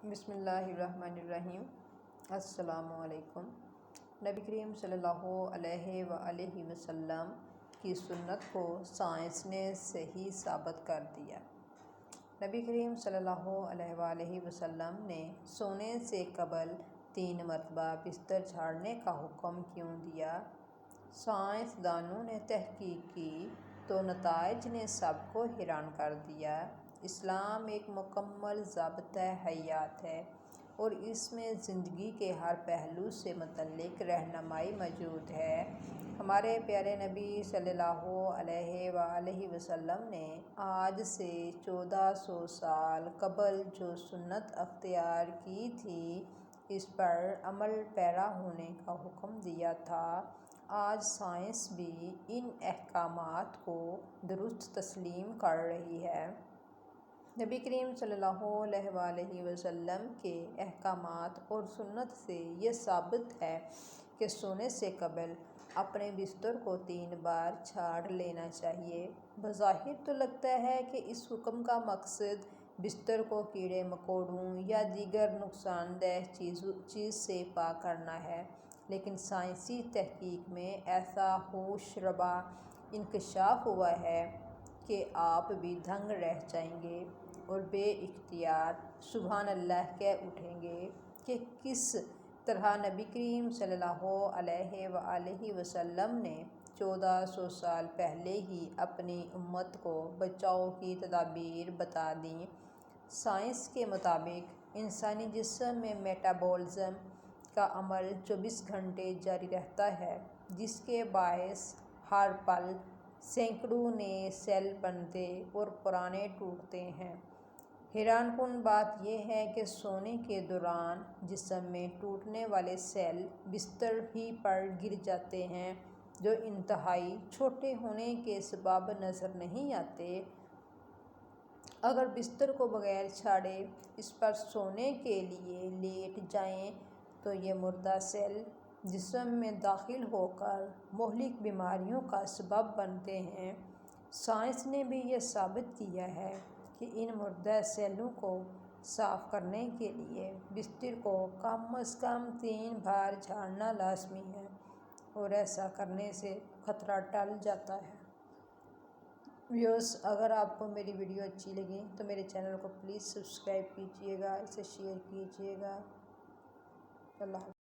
بسم اللہ الرحمن الرحیم۔ السلام علیکم۔ نبی کریم صلی اللہ علیہ وآلہ وسلم کی سنت کو سائنس نے صحیح ثابت کر دیا۔ نبی کریم صلی اللہ علیہ وآلہ وسلم نے سونے سے قبل 3 مرتبہ بستر جھاڑنے کا حکم کیوں دیا؟ سائنس دانوں نے تحقیق کی تو نتائج نے سب کو حیران کر دیا۔ اسلام ایک مکمل ضابطۂ حیات ہے اور اس میں زندگی کے ہر پہلو سے متعلق رہنمائی موجود ہے۔ ہمارے پیارے نبی صلی اللہ علیہ وآلہ وسلم نے آج سے 1400 سال قبل جو سنت اختیار کی تھی، اس پر عمل پیرا ہونے کا حکم دیا تھا۔ آج سائنس بھی ان احکامات کو درست تسلیم کر رہی ہے۔ نبی کریم صلی اللہ علیہ وآلہ وسلم کے احکامات اور سنت سے یہ ثابت ہے کہ سونے سے قبل اپنے بستر کو 3 بار جھاڑ لینا چاہیے۔ بظاہر تو لگتا ہے کہ اس حکم کا مقصد بستر کو کیڑے مکوڑوں یا دیگر نقصان دہ چیز سے پاک کرنا ہے، لیکن سائنسی تحقیق میں ایسا ہوش ربا انکشاف ہوا ہے کہ آپ بھی دنگ رہ جائیں گے اور بے اختیار سبحان اللہ کہہ اٹھیں گے کہ کس طرح نبی کریم صلی اللہ علیہ وآلہ وسلم نے 1400 سال پہلے ہی اپنی امت کو بچاؤ کی تدابیر بتا دیں۔ سائنس کے مطابق انسانی جسم میں میٹابولزم کا عمل 24 گھنٹے جاری رہتا ہے، جس کے باعث ہر پل سینکڑوں نئے سیل بنتے اور پرانے ٹوٹتے ہیں۔ حیران کن بات یہ ہے کہ سونے کے دوران جسم میں ٹوٹنے والے سیل بستر ہی پر گر جاتے ہیں، جو انتہائی چھوٹے ہونے کے سبب نظر نہیں آتے۔ اگر بستر کو بغیر جھاڑے اس پر سونے کے لیے لیٹ جائیں تو یہ مردہ سیل جسم میں داخل ہو کر مہلک بیماریوں کا سبب بنتے ہیں۔ سائنس نے بھی یہ ثابت کیا ہے کہ ان مردہ سیلوں کو صاف کرنے کے لیے بستر کو کم از کم 3 بار جھاڑنا لازمی ہے اور ایسا کرنے سے خطرہ ٹل جاتا ہے۔ ویورز، اگر آپ کو میری ویڈیو اچھی لگی تو میرے چینل کو پلیز سبسکرائب کیجیے گا، اسے شیئر کیجیے گا۔ اللہ حافظ۔